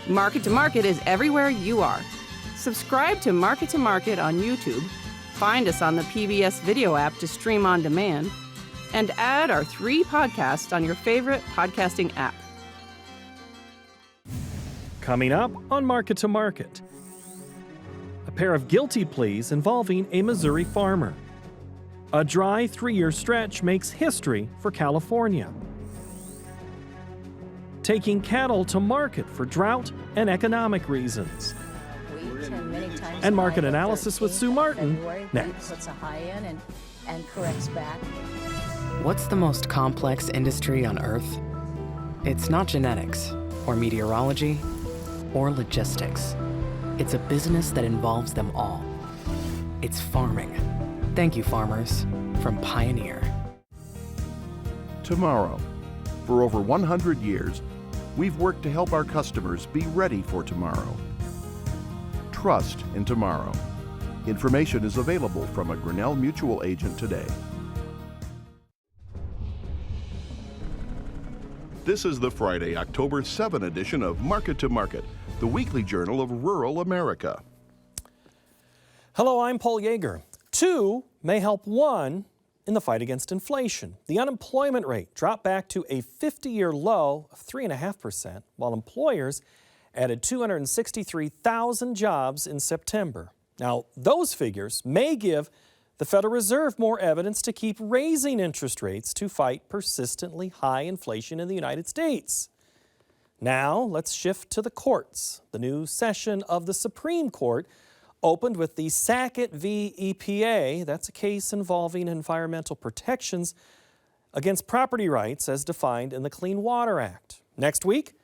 Market to Market is everywhere you are. Subscribe to Market on YouTube, find us on the PBS video app to stream on demand, and add our 3 podcasts on your favorite podcasting app. Coming up on Market to Market, a pair of guilty pleas involving a Missouri farmer. A dry 3-year stretch makes history for California. Taking cattle to market for drought and economic reasons. And market analysis with Sue Martin next. Puts a high in and corrects back. What's the most complex industry on Earth? It's not genetics, or meteorology, or logistics. It's a business that involves them all. It's farming. Thank you, farmers, from Pioneer. Tomorrow. For over 100 years, we've worked to help our customers be ready for tomorrow. Trust in tomorrow. Information is available from a Grinnell Mutual agent today. This is the Friday, October 7 edition of Market to Market, the weekly journal of rural America. Hello, I'm Paul Yeager. 2 may help 1 in the fight against inflation. The unemployment rate dropped back to a 50-year low of 3.5%, while employers added 263,000 jobs in September. Now, those figures may give the Federal Reserve more evidence to keep raising interest rates to fight persistently high inflation in the United States. Now, let's shift to the courts. The new session of the Supreme Court opened with the Sackett v. EPA. That's a case involving environmental protections against property rights as defined in the Clean Water Act. Next week,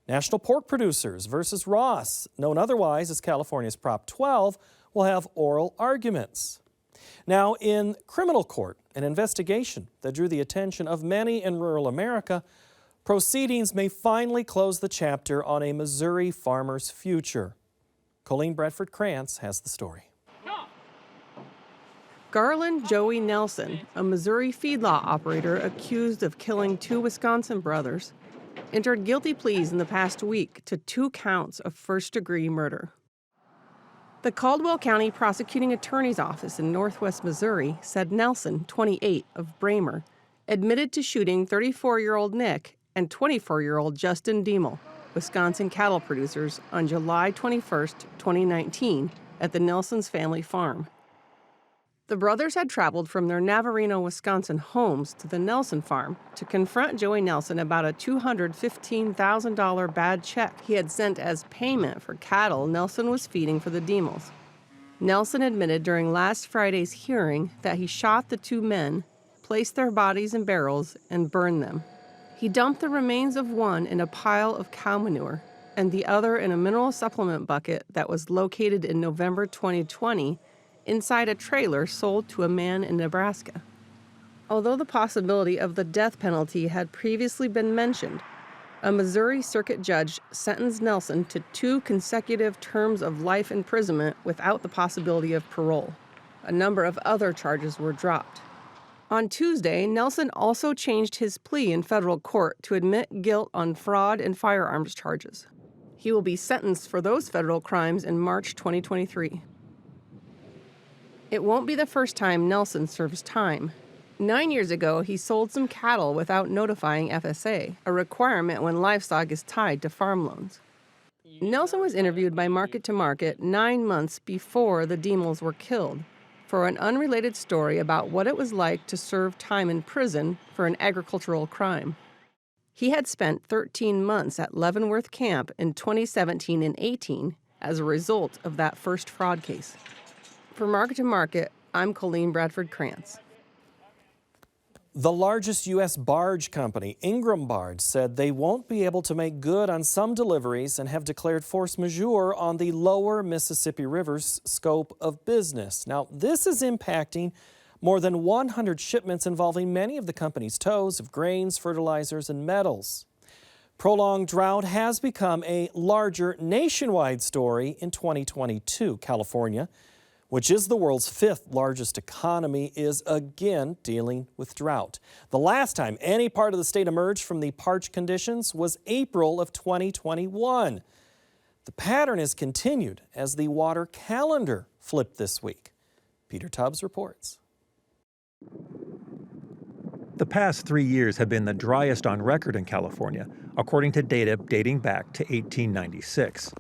National Pork Producers versus Ross, known otherwise as California's Prop 12, will have oral arguments. Now, in criminal court, an investigation that drew the attention of many in rural America, proceedings may finally close the chapter on a Missouri farmer's future. Colleen Bradford-Krantz has the story. Garland Joey Nelson, a Missouri feedlot operator accused of killing 2 Wisconsin brothers, entered guilty pleas in the past week to 2 counts of first-degree murder. The Caldwell County Prosecuting Attorney's Office in northwest Missouri said Nelson, 28, of Bramer, admitted to shooting 34-year-old Nick and 24-year-old Justin Diemel, Wisconsin cattle producers, on July 21, 2019, at the Nelson's family farm. The brothers had traveled from their Navarino, Wisconsin homes to the Nelson farm to confront Joey Nelson about a $215,000 bad check he had sent as payment for cattle Nelson was feeding for the Diemels. Nelson admitted during last Friday's hearing that he shot the 2 men, placed their bodies in barrels, and burned them. He dumped the remains of one in a pile of cow manure and the other in a mineral supplement bucket that was located in November 2020 inside a trailer sold to a man in Nebraska. Although the possibility of the death penalty had previously been mentioned, a Missouri circuit judge sentenced Nelson to 2 consecutive terms of life imprisonment without the possibility of parole. A number of other charges were dropped. On Tuesday, Nelson also changed his plea in federal court to admit guilt on fraud and firearms charges. He will be sentenced for those federal crimes in March 2023. It won't be the first time Nelson serves time. 9 years ago, he sold some cattle without notifying FSA, a requirement when livestock is tied to farm loans. Nelson was interviewed by Market to Market 9 months before the Diemels were killed for an unrelated story about what it was like to serve time in prison for an agricultural crime. He had spent 13 months at Leavenworth Camp in 2017 and 18 as a result of that first fraud case. For Market to Market, I'm Colleen Bradford-Krantz. The largest U.S. barge company, Ingram Barge, said they won't be able to make good on some deliveries and have declared force majeure on the lower Mississippi River's scope of business. Now, this is impacting more than 100 shipments involving many of the company's tows of grains, fertilizers, and metals. Prolonged drought has become a larger nationwide story in 2022. California, which is the world's 5th largest economy, is again dealing with drought. The last time any part of the state emerged from the parched conditions was April of 2021. The pattern is continued as the water calendar flipped this week. Peter Tubbs reports. The past 3 years have been the driest on record in California, according to data dating back to 1896.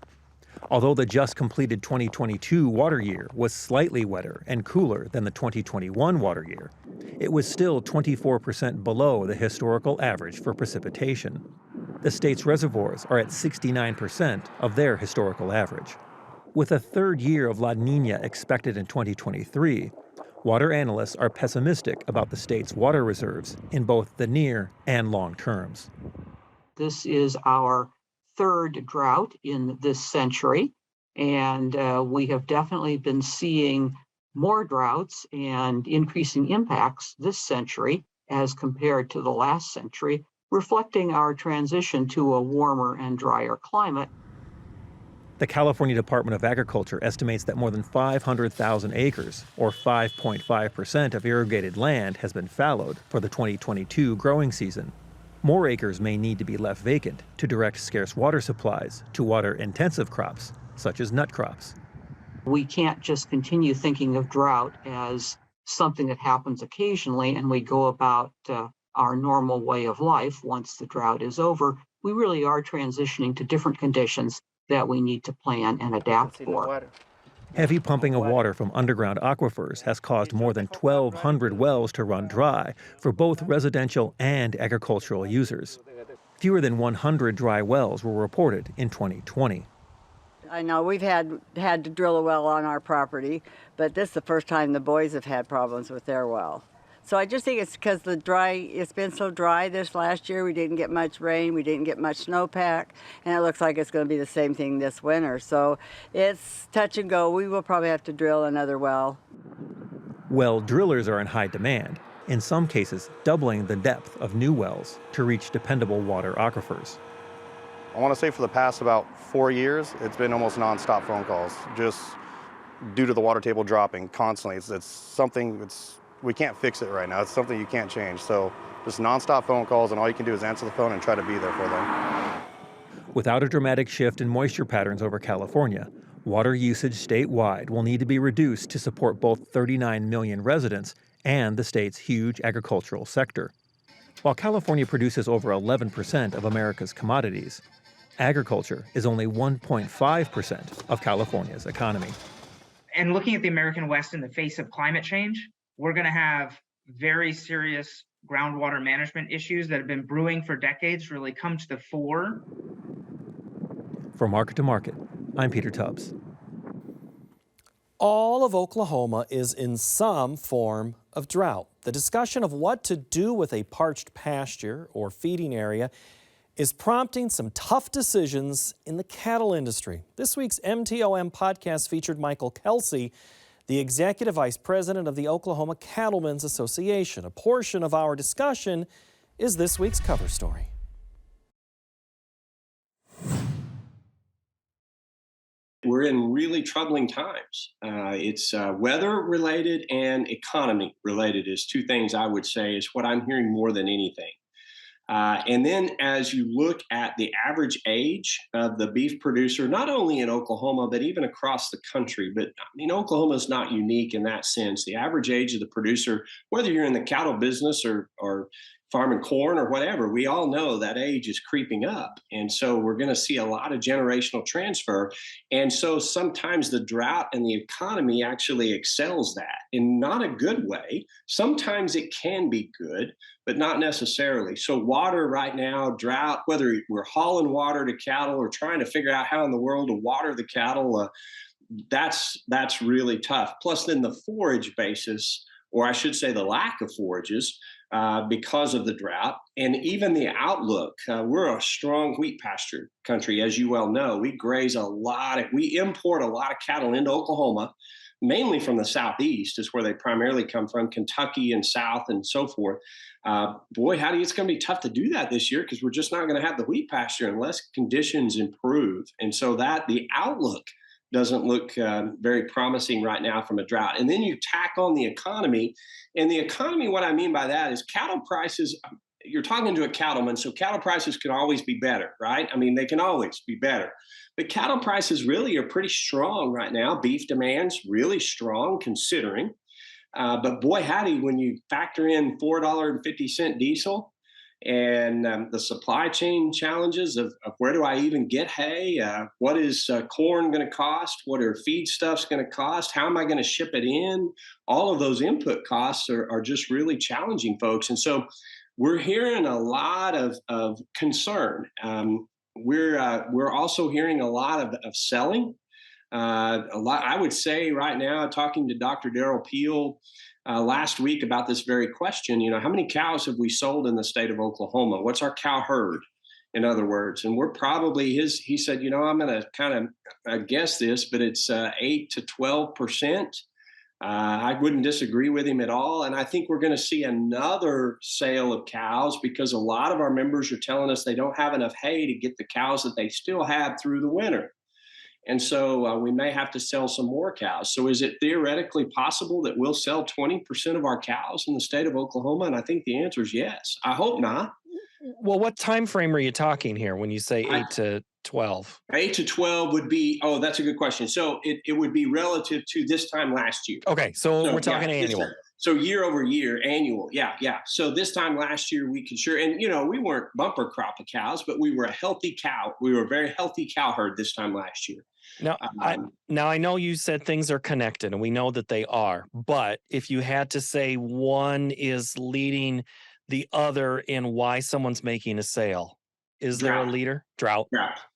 Although the just completed 2022 water year was slightly wetter and cooler than the 2021 water year, it was still 24% below the historical average for precipitation. The state's reservoirs are at 69% of their historical average. With a third year of La Niña expected in 2023, water analysts are pessimistic about the state's water reserves in both the near and long terms. This is our third drought in this century, and we have definitely been seeing more droughts and increasing impacts this century as compared to the last century, reflecting our transition to a warmer and drier climate. The California Department of Agriculture estimates that more than 500,000 acres, or 5.5% of irrigated land, has been fallowed for the 2022 growing season. More acres may need to be left vacant to direct scarce water supplies to water-intensive crops, such as nut crops. We can't just continue thinking of drought as something that happens occasionally and we go about our normal way of life once the drought is over. We really are transitioning to different conditions that we need to plan and adapt for. Heavy pumping of water from underground aquifers has caused more than 1,200 wells to run dry for both residential and agricultural users. Fewer than 100 dry wells were reported in 2020. I know we've had to drill a well on our property, but this is the first time the boys have had problems with their well. So I just think it's because it's been so dry this last year. We didn't get much rain, we didn't get much snowpack, and it looks like it's going to be the same thing this winter. So it's touch and go. We will probably have to drill another well. Well drillers are in high demand, in some cases doubling the depth of new wells to reach dependable water aquifers. I want to say for the past about 4 years, it's been almost nonstop phone calls, just due to the water table dropping constantly. It's something we can't fix it right now. It's something you can't change. So just nonstop phone calls, and all you can do is answer the phone and try to be there for them. Without a dramatic shift in moisture patterns over California, water usage statewide will need to be reduced to support both 39 million residents and the state's huge agricultural sector. While California produces over 11% of America's commodities, agriculture is only 1.5% of California's economy. And looking at the American West in the face of climate change, we're going to have very serious groundwater management issues that have been brewing for decades really come to the fore. For Market to Market, I'm Peter Tubbs. All of Oklahoma is in some form of drought. The discussion of what to do with a parched pasture or feeding area is prompting some tough decisions in the cattle industry. This week's MTOM podcast featured Michael Kelsey, the Executive Vice President of the Oklahoma Cattlemen's Association. A portion of our discussion is this week's cover story. We're in really troubling times. It's weather-related and economy-related is two things I would say is what I'm hearing more than anything. And then as you look at the average age of the beef producer, not only in Oklahoma, but even across the country, but I mean, Oklahoma is not unique in that sense. The average age of the producer, whether you're in the cattle business or farming corn or whatever, we all know that age is creeping up. And so we're going to see a lot of generational transfer. And so sometimes the drought and the economy actually excels that in not a good way. Sometimes it can be good, but not necessarily. So water right now, drought, whether we're hauling water to cattle or trying to figure out how in the world to water the cattle, that's really tough. Plus then the forage basis, or I should say the lack of forages, because of the drought and even the outlook. We're a strong wheat pasture country, as you well know. We import a lot of cattle into Oklahoma, mainly from the southeast is where they primarily come from, Kentucky and south and so forth. It's going to be tough to do that this year because we're just not going to have the wheat pasture unless conditions improve. And so that the outlook doesn't look very promising right now from a drought. And then you tack on the economy. And the economy, what I mean by that is cattle prices, you're talking to a cattleman, so cattle prices can always be better, right? I mean, they can always be better. But cattle prices really are pretty strong right now. Beef demand's really strong considering. But boy, howdy, when you factor in $4.50 diesel and the supply chain challenges of where do I even get hay? What is corn going to cost? What are feedstuffs going to cost? How am I going to ship it in? All of those input costs are just really challenging, folks. And so we're hearing a lot of concern. We're also hearing a lot of selling. A lot, I would say right now, talking to Dr. Darrell Peel last week about this very question, how many cows have we sold in the state of Oklahoma? What's our cow herd, in other words? And we're probably, he said, I'm going to kind of guess this, but it's 8 to 12%. I wouldn't disagree with him at all. And I think we're going to see another sale of cows because a lot of our members are telling us they don't have enough hay to get the cows that they still have through the winter. And so we may have to sell some more cows. So is it theoretically possible that we'll sell 20% of our cows in the state of Oklahoma? And I think the answer is yes. I hope not. Well, what time frame are you talking here when you say 8 to 12? 8 to 12 would be, that's a good question. So it would be relative to this time last year. Okay, so we're talking annual. So year over year, annual. Yeah. So this time last year, we could and we weren't bumper crop of cows, but we were a healthy cow. We were a very healthy cow herd this time last year. Now, I know you said things are connected, and we know that they are. But if you had to say one is leading the other in why someone's making a sale, is there a leader? Drought.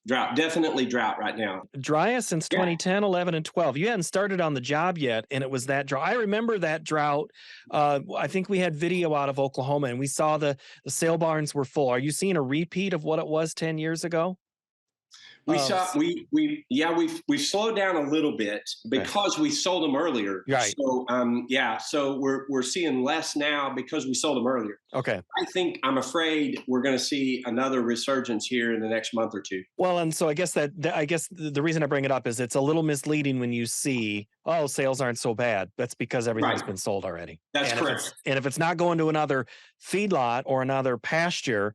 Definitely drought right now. Driest since 2010, 11, and 12. You hadn't started on the job yet, and it was that drought. I remember that drought. I think we had video out of Oklahoma, and we saw the sale barns were full. Are you seeing a repeat of what it was 10 years ago? We've slowed down a little bit because we sold them earlier. Right. So so we're seeing less now because we sold them earlier. Okay. I'm afraid we're going to see another resurgence here in the next month or two. Well, and so I guess the reason I bring it up is it's a little misleading when you see, sales aren't so bad. That's because everything's been sold already. That's correct. And if it's not going to another feedlot or another pasture,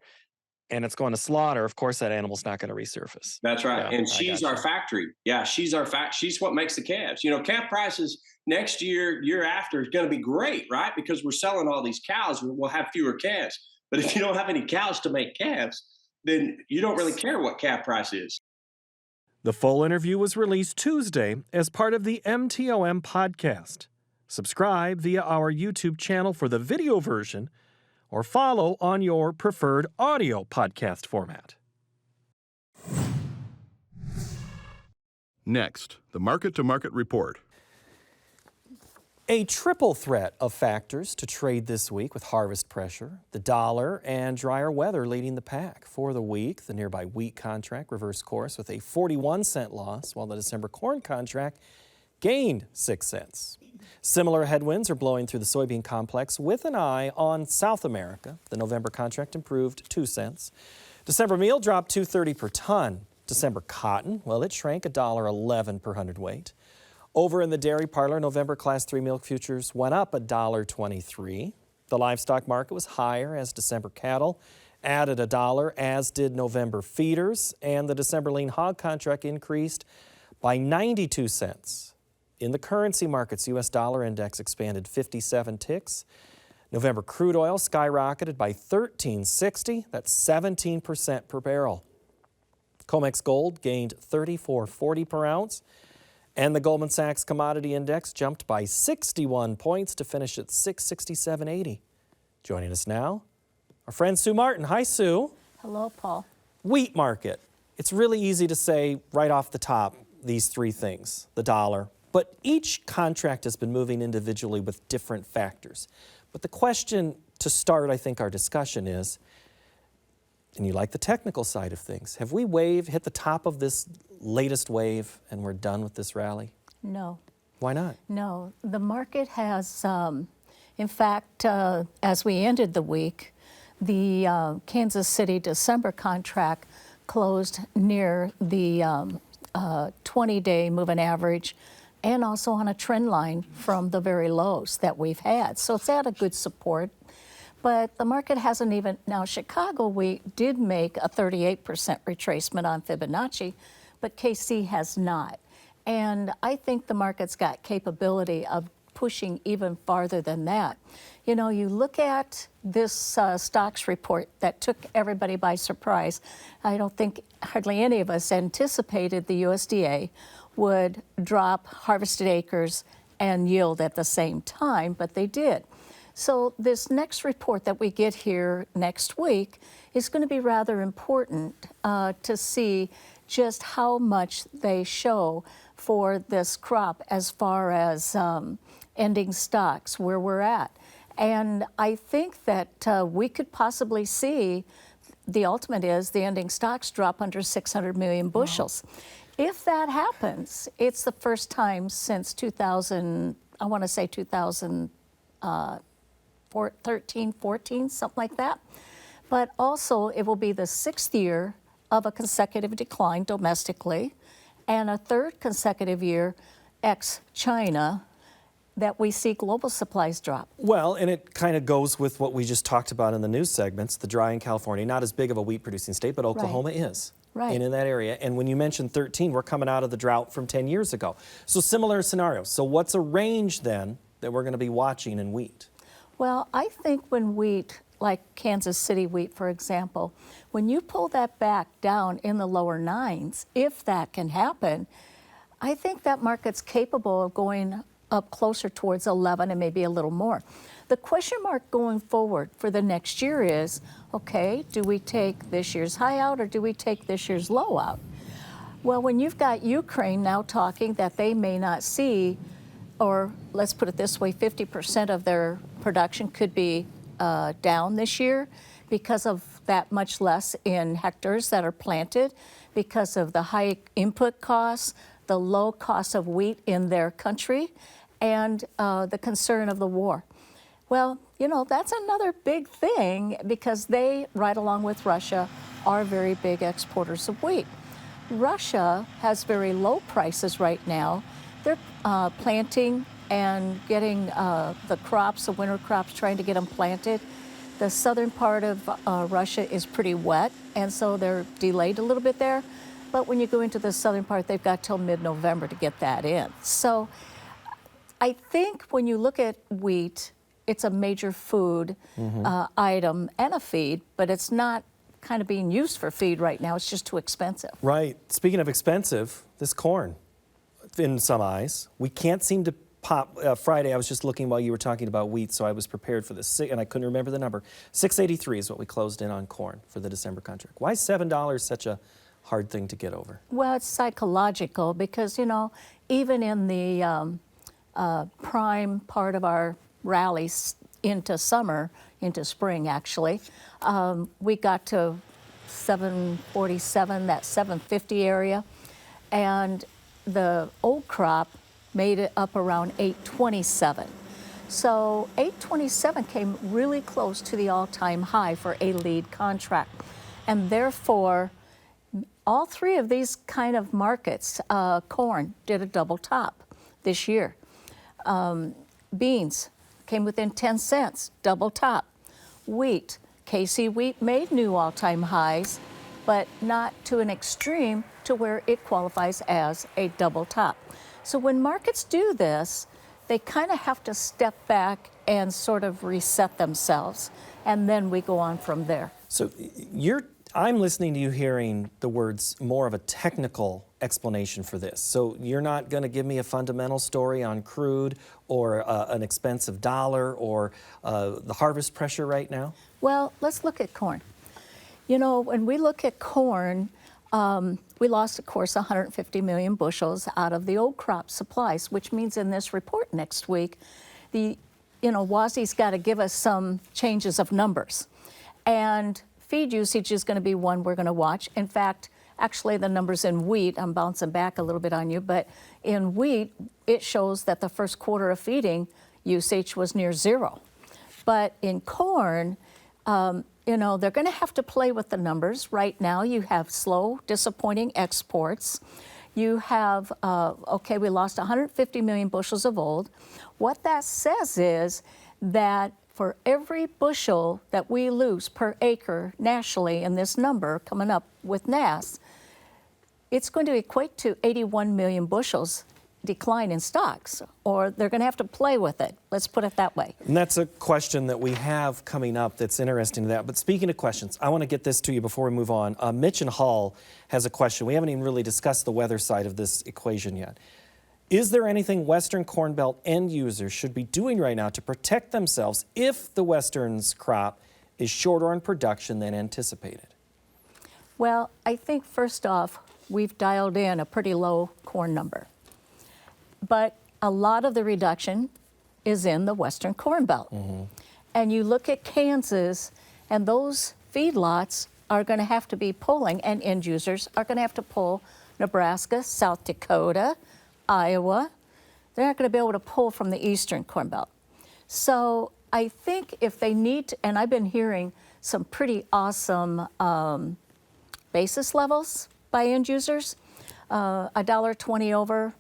and it's going to slaughter, of course, that animal's not going to resurface. That's right. And she's our factory. Yeah, she's what makes the calves. Calf prices next year after is going to be great, right? Because we're selling all these cows, we'll have fewer calves. But if you don't have any cows to make calves, then you don't really care what calf price is. The full interview was released Tuesday as part of the MTOM podcast. Subscribe via our YouTube channel for the video version, or follow on your preferred audio podcast format. Next, the market-to-market report. A triple threat of factors to trade this week with harvest pressure, the dollar, and drier weather leading the pack. For the week, the nearby wheat contract reversed course with a 41-cent loss, while the December corn contract gained 6 cents. Similar headwinds are blowing through the soybean complex with an eye on South America. The November contract improved 2 cents. December meal dropped $2.30 per ton. December cotton, it shrank $1.11 per hundredweight. Over in the dairy parlor, November Class 3 milk futures went up $1.23. The livestock market was higher as December cattle added $1, as did November feeders, and the December lean hog contract increased by 92 cents. In the currency markets, U.S. dollar index expanded 57 ticks. November crude oil skyrocketed by $13.60. That's 17% per barrel. COMEX gold gained $34.40 per ounce. And the Goldman Sachs Commodity Index jumped by 61 points to finish at 667.80. Joining us now, our friend Sue Martin. Hi, Sue. Hello, Paul. Wheat market. It's really easy to say right off the top these three things, the dollar. But each contract has been moving individually with different factors. But the question to start, I think, our discussion is, and you like the technical side of things, have we hit the top of this latest wave and we're done with this rally? No. Why not? No. The market has, in fact, as we ended the week, the Kansas City December contract closed near the 20-day moving average, and also on a trend line from the very lows that we've had. So it's at a good support. but the market hasn't even, now Chicago wheat did make a 38% retracement on Fibonacci, but KC has not. And I think the market's got capability of pushing even farther than that. You know, you look at this stocks report that took everybody by surprise. I don't think hardly any of us anticipated the USDA would drop harvested acres and yield at the same time, but they did. So this next report that we get here next week is going to be rather important to see just how much they show for this crop as far as ending stocks, where we're at. And I think that we could possibly see, the ultimate is the ending stocks drop under 600 million bushels. Wow. If that happens, it's the first time since 2000, I want to say 2013, 14, something like that. But also it will be the 6th year of a consecutive decline domestically and a 3rd consecutive year ex-China that we see global supplies drop. Well, and it kind of goes with what we just talked about in the news segments, the dry in California, not as big of a wheat producing state, but Oklahoma is. Right. And in that area. And when you mentioned 13, we're coming out of the drought from 10 years ago. So similar scenarios. So what's a range then that we're going to be watching in wheat? Well, I think when wheat, like Kansas City wheat, for example, when you pull that back down in the lower 9s, if that can happen, I think that market's capable of going up closer towards 11 and maybe a little more. The question mark going forward for the next year is, okay, do we take this year's high out or do we take this year's low out? Well, when you've got Ukraine now talking that they may not see, or let's put it this way, 50% of their production could be down this year because of that much less in hectares that are planted, because of the high input costs, the low cost of wheat in their country, and the concern of the war. Well, you know, that's another big thing because they, right along with Russia, are very big exporters of wheat. Russia has very low prices right now. They're planting and getting the crops, the winter crops, trying to get them planted. The southern part of Russia is pretty wet, and so they're delayed a little bit there. But when you go into the southern part, they've got till mid-November to get that in. So I think when you look at wheat, it's a major food item and a feed, but it's not kind of being used for feed right now. It's just too expensive. Right. Speaking of expensive, this corn, in some eyes, we can't seem to pop. Friday, I was just looking while you were talking about wheat, so I was prepared for this, and I couldn't remember the number. $6.83 is what we closed in on corn for the December contract. Why is $7 such a hard thing to get over? Well, it's psychological because, you know, even in the prime part of our rallies into summer, into spring actually, we got to 747, that 750 area, and the old crop made it up around 827. So 827 came really close to the all-time high for a lead contract, and therefore all three of these kind of markets, corn did a double top this year. Beans came within 10 cents, double top. Wheat, KC wheat made new all-time highs, but not to an extreme to where it qualifies as a double top. So when markets do this, they kind of have to step back and sort of reset themselves, and then we go on from there. So I'm listening to you hearing the words more of a technical explanation for this. So you're not going to give me a fundamental story on crude or an expensive dollar or the harvest pressure right now? Well, let's look at corn. You know, when we look at corn, we lost, of course, 150 million bushels out of the old crop supplies, which means in this report next week, WASDE's got to give us some changes of numbers. And feed usage is going to be one we're going to watch. In fact, actually the numbers in wheat, I'm bouncing back a little bit on you, but in wheat, it shows that the first quarter of feeding usage was near zero. But in corn, they're going to have to play with the numbers. Right now, you have slow, disappointing exports. You have, we lost 150 million bushels of old. What that says is that for every bushel that we lose per acre nationally in this number coming up with NASS, it's going to equate to 81 million bushels decline in stocks, or they're going to have to play with it. Let's put it that way. And that's a question that we have coming up that's interesting to that. But speaking of questions, I want to get this to you before we move on. Mitch in Hull has a question. We haven't even really discussed the weather side of this equation yet. Is there anything Western Corn Belt end users should be doing right now to protect themselves if the Western's crop is shorter on production than anticipated? Well, I think first off, we've dialed in a pretty low corn number. But a lot of the reduction is in the Western Corn Belt. And you look at Kansas, and those feedlots are going to have to be pulling, and end users are going to have to pull Nebraska, South Dakota, Iowa. They're not going to be able to pull from the Eastern Corn Belt. So I think if they need to, and I've been hearing some pretty awesome basis levels by end users, $1.20 over,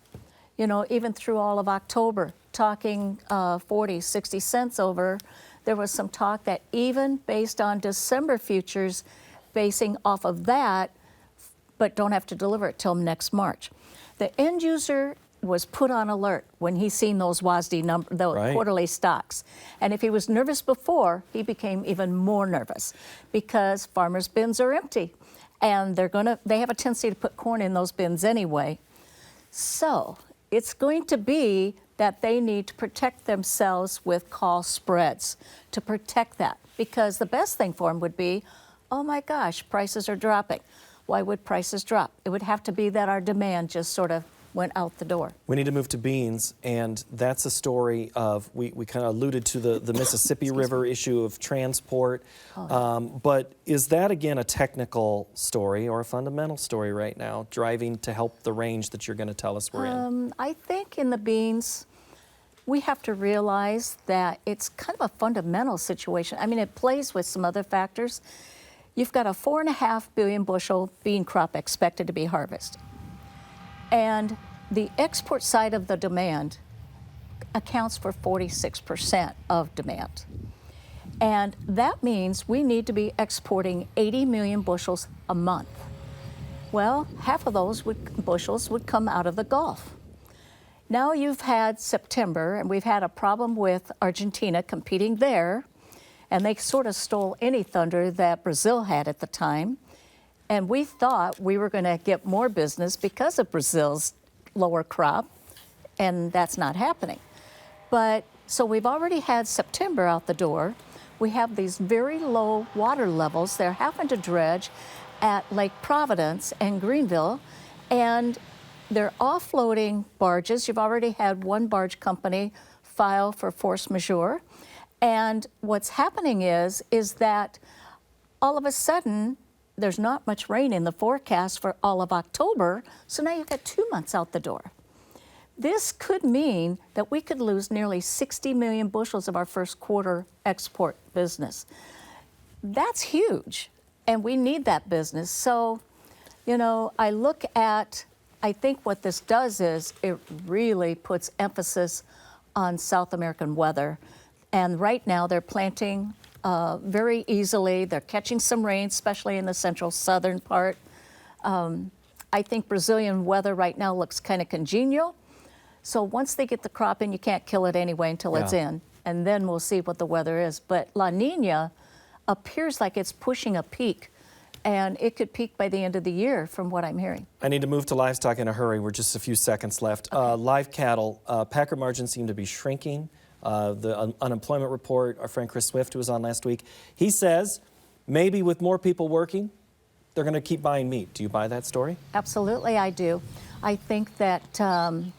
you know, even through all of October, talking 40, 60 cents over. There was some talk that even based on December futures, basing off of that, but don't have to deliver it till next March. The end user was put on alert when he seen those WASDE quarterly stocks. And if he was nervous before, he became even more nervous because farmers' bins are empty. And they have a tendency to put corn in those bins anyway. So it's going to be that they need to protect themselves with call spreads to protect that. Because the best thing for them would be, oh my gosh, prices are dropping. Why would prices drop? It would have to be that our demand just sort of went out the door. We need to move to beans, and that's a story of, we kind of alluded to the Mississippi River issue of transport, but is that again a technical story or a fundamental story right now, driving to help the range that you're going to tell us we're in? I think in the beans, we have to realize that it's kind of a fundamental situation. I mean, it plays with some other factors. You've got a 4.5 billion bushel bean crop expected to be harvested. And the export side of the demand accounts for 46% of demand. And that means we need to be exporting 80 million bushels a month. Well, half of those bushels would come out of the Gulf. Now you've had September, and we've had a problem with Argentina competing there, and they sort of stole any thunder that Brazil had at the time. And we thought we were going to get more business because of Brazil's lower crop, and that's not happening. But so we've already had September out the door. We have these very low water levels. They're having to dredge at Lake Providence and Greenville, and they're offloading barges. You've already had one barge company file for force majeure. And what's happening is that all of a sudden, there's not much rain in the forecast for all of October, so now you've got 2 months out the door. This could mean that we could lose nearly 60 million bushels of our first quarter export business. That's huge, and we need that business. So, you know, I think what this does is it really puts emphasis on South American weather. And right now they're planting very easily. They're catching some rain, especially in the central southern part. I think Brazilian weather right now looks kind of congenial. So once they get the crop in, you can't kill it anyway until it's in. And then we'll see what the weather is. But La Nina appears like it's pushing a peak. And it could peak by the end of the year, from what I'm hearing. I need to move to livestock in a hurry. We're just a few seconds left. Okay. Live cattle, packer margins seem to be shrinking. The unemployment report, our friend Chris Swift, who was on last week, he says maybe with more people working, they're going to keep buying meat. Do you buy that story? Absolutely, I do. I think that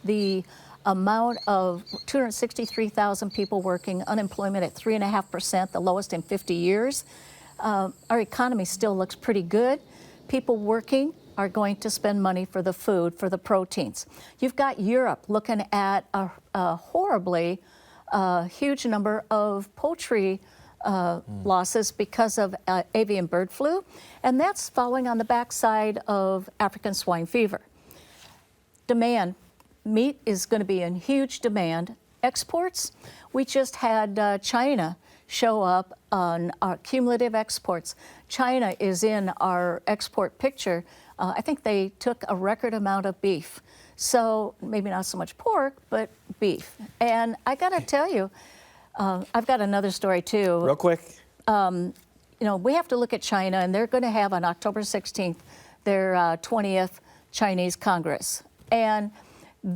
the amount of 263,000 people working, unemployment at 3.5%, the lowest in 50 years, our economy still looks pretty good. People working are going to spend money for the food, for the proteins. You've got Europe looking at a horribly huge number of poultry losses because of avian bird flu, and that's following on the backside of African swine fever. Demand, meat is going to be in huge demand. Exports, we just had China show up on our cumulative exports. China is in our export picture. I think they took a record amount of beef. So maybe not so much pork, but beef. And I got to tell you, I've got another story too. Real quick. You know, we have to look at China, and they're going to have on October 16th their 20th Chinese Congress. And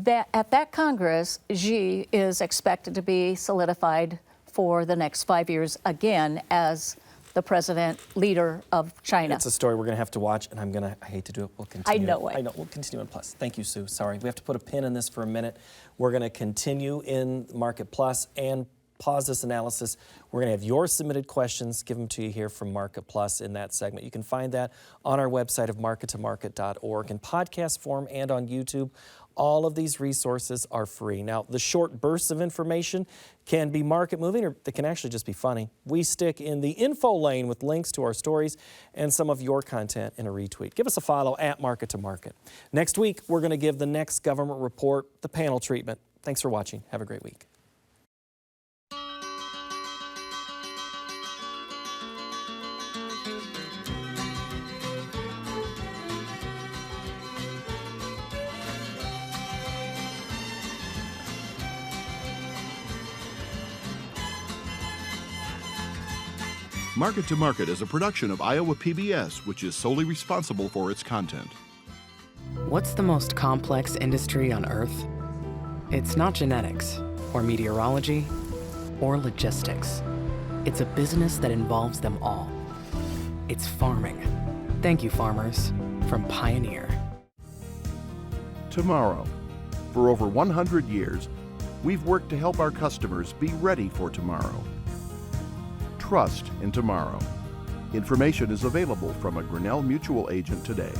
at that Congress, Xi is expected to be solidified for the next 5 years again as the president leader of China. It's a story we're going to have to watch, and I hate to do it. We'll continue. I know it. I know. We'll continue in Plus. Thank you, Sue. Sorry. We have to put a pin in this for a minute. We're going to continue in Market Plus and pause this analysis. We're going to have your submitted questions, give them to you here from Market Plus in that segment. You can find that on our website of markettomarket.org in podcast form and on YouTube. All of these resources are free. Now, the short bursts of information can be market moving, or they can actually just be funny. We stick in the info lane with links to our stories and some of your content in a retweet. Give us a follow at Market to Market. Next week, we're going to give the next government report the panel treatment. Thanks for watching. Have a great week. Market to Market is a production of Iowa PBS, which is solely responsible for its content. What's the most complex industry on Earth? It's not genetics, or meteorology, or logistics. It's a business that involves them all. It's farming. Thank you, farmers, from Pioneer. Tomorrow. For over 100 years, we've worked to help our customers be ready for tomorrow. Trust in tomorrow. Information is available from a Grinnell Mutual agent today.